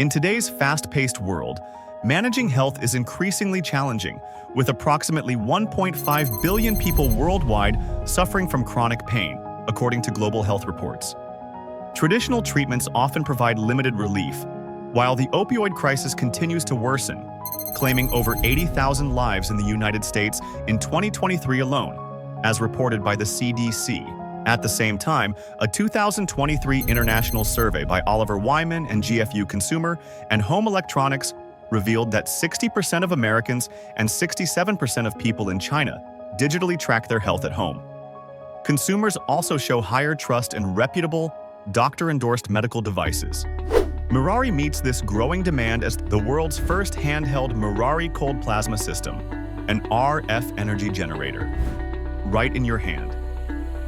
In today's fast-paced world, managing health is increasingly challenging, with approximately 1.5 billion people worldwide suffering from chronic pain, according to global health reports. Traditional treatments often provide limited relief, while the opioid crisis continues to worsen, claiming over 80,000 lives in the United States in 2023 alone, as reported by the CDC. At the same time, a 2023 international survey by Oliver Wyman and GFU Consumer and Home Electronics revealed that 60% of Americans and 67% of people in China digitally track their health at home. Consumers also show higher trust in reputable, doctor-endorsed medical devices. MIRARI meets this growing demand as the world's first handheld MIRARI Cold Plasma System, an RF energy generator, right in your hand.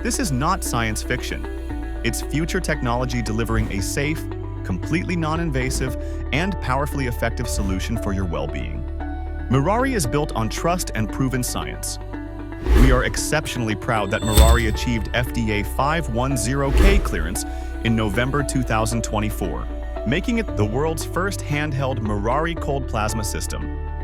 This is not science fiction. It's future technology delivering a safe, completely non-invasive, and powerfully effective solution for your well-being. MIRARI is built on trust and proven science. We are exceptionally proud that MIRARI achieved FDA 510K clearance in November 2024, making it the world's first handheld MIRARI Cold Plasma System,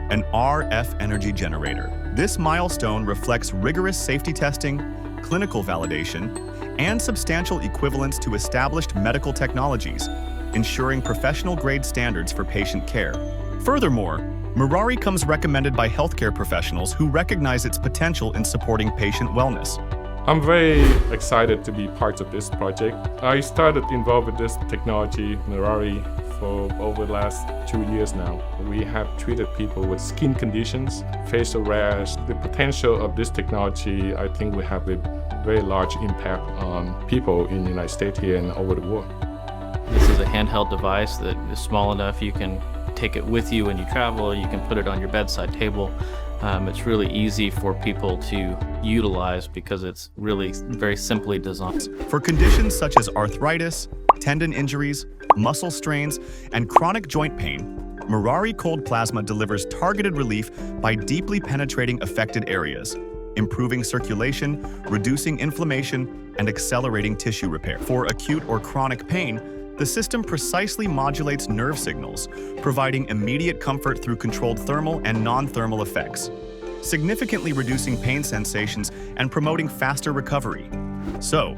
an RF energy generator. This milestone reflects rigorous safety testing, clinical validation, and substantial equivalence to established medical technologies, ensuring professional-grade standards for patient care. Furthermore, MIRARI comes recommended by healthcare professionals who recognize its potential in supporting patient wellness. I'm very excited to be part of this project. I started involved with this technology, MIRARI, for over the last 2 years now. We have treated people with skin conditions, facial rash. The potential of this technology, I think, will have a very large impact on people in the United States here and over the world. This is a handheld device that is small enough you can take it with you when you travel, you can put it on your bedside table. It's really easy for people to utilize because it's really very simply designed. For conditions such as arthritis, tendon injuries, muscle strains, and chronic joint pain, MIRARI Cold Plasma delivers targeted relief by deeply penetrating affected areas, improving circulation, reducing inflammation, and accelerating tissue repair. For acute or chronic pain, the system precisely modulates nerve signals, providing immediate comfort through controlled thermal and non-thermal effects, significantly reducing pain sensations and promoting faster recovery. So,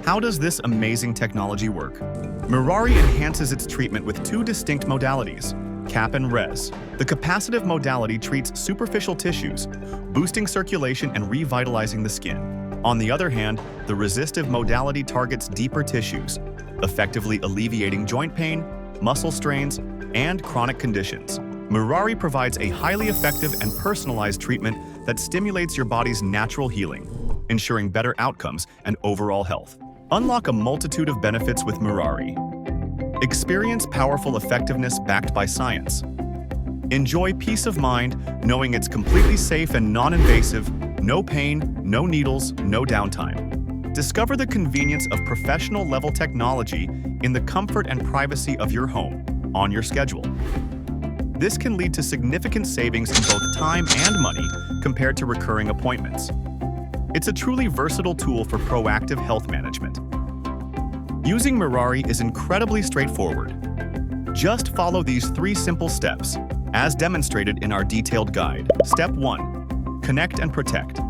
how does this amazing technology work? MIRARI enhances its treatment with two distinct modalities, CAP and RES. The capacitive modality treats superficial tissues, boosting circulation and revitalizing the skin. On the other hand, the resistive modality targets deeper tissues, effectively alleviating joint pain, muscle strains, and chronic conditions. MIRARI provides a highly effective and personalized treatment that stimulates your body's natural healing, ensuring better outcomes and overall health. Unlock a multitude of benefits with MIRARI. Experience powerful effectiveness backed by science. Enjoy peace of mind knowing it's completely safe and non-invasive, no pain, no needles, no downtime. Discover the convenience of professional-level technology in the comfort and privacy of your home, on your schedule. This can lead to significant savings in both time and money compared to recurring appointments. It's a truly versatile tool for proactive health management. Using MIRARI is incredibly straightforward. Just follow these 3 simple steps, as demonstrated in our detailed guide. Step 1. Connect and protect.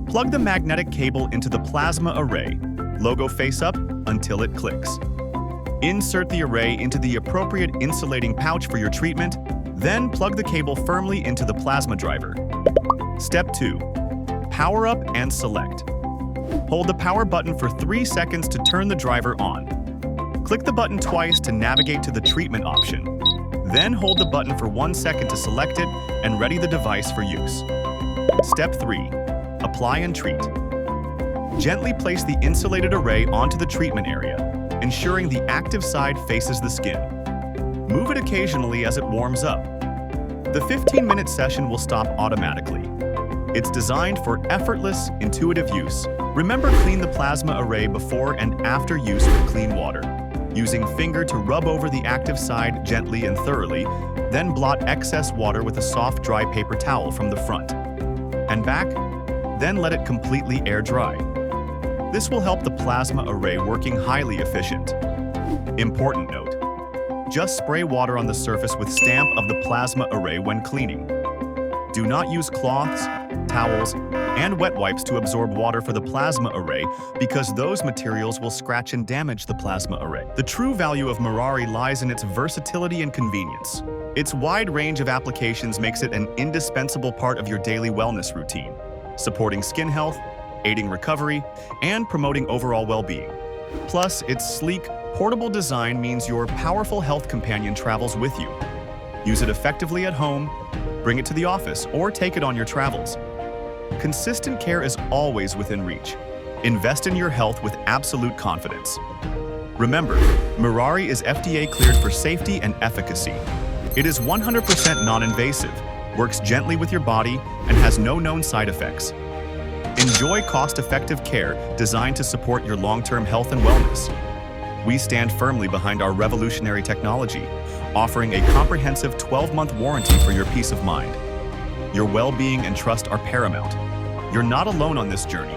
Plug the magnetic cable into the plasma array, logo face up until it clicks. Insert the array into the appropriate insulating pouch for your treatment, then plug the cable firmly into the plasma driver. Step 2. Power up and select. Hold the power button for 3 seconds to turn the driver on. Click the button twice to navigate to the treatment option. Then hold the button for 1 second to select it and ready the device for use. Step 3. Apply and treat. Gently place the insulated array onto the treatment area, ensuring the active side faces the skin. Move it occasionally as it warms up. The 15-minute session will stop automatically. It's designed for effortless, intuitive use. Remember, clean the plasma array before and after use with clean water, using finger to rub over the active side gently and thoroughly, then blot excess water with a soft, dry paper towel from the front and back, then let it completely air dry. This will help the plasma array working highly efficient. Important note: Just spray water on the surface with stamp of the plasma array when cleaning. Do not use cloths, towels, and wet wipes to absorb water for the plasma array because those materials will scratch and damage the plasma array. The true value of MIRARI lies in its versatility and convenience. Its wide range of applications makes it an indispensable part of your daily wellness routine, supporting skin health, aiding recovery, and promoting overall well-being. Plus, its sleek, portable design means your powerful health companion travels with you. Use it effectively at home, bring it to the office, or take it on your travels. Consistent care is always within reach. Invest in your health with absolute confidence. Remember, MIRARI is FDA cleared for safety and efficacy. It is 100% non-invasive, works gently with your body, and has no known side effects. Enjoy cost-effective care designed to support your long-term health and wellness. We stand firmly behind our revolutionary technology, offering a comprehensive 12-month warranty for your peace of mind. Your well-being and trust are paramount. You're not alone on this journey.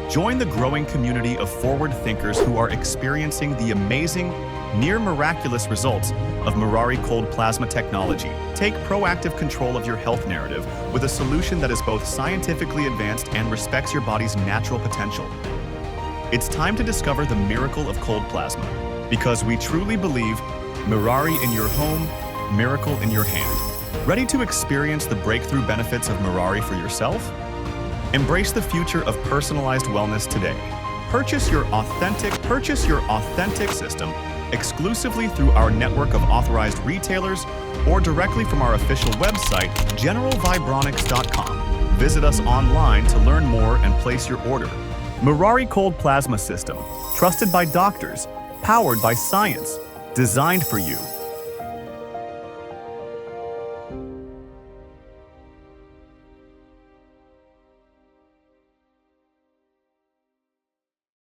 Join the growing community of forward thinkers who are experiencing the amazing, near-miraculous results of MIRARI Cold Plasma technology. Take proactive control of your health narrative with a solution that is both scientifically advanced and respects your body's natural potential. It's time to discover the miracle of cold plasma, because we truly believe MIRARI in your home, miracle in your hand. Ready to experience the breakthrough benefits of MIRARI for yourself? Embrace the future of personalized wellness today. Purchase your authentic system exclusively through our network of authorized retailers or directly from our official website, generalvibronics.com. Visit us online to learn more and place your order. MIRARI Cold Plasma System, trusted by doctors, powered by science, designed for you.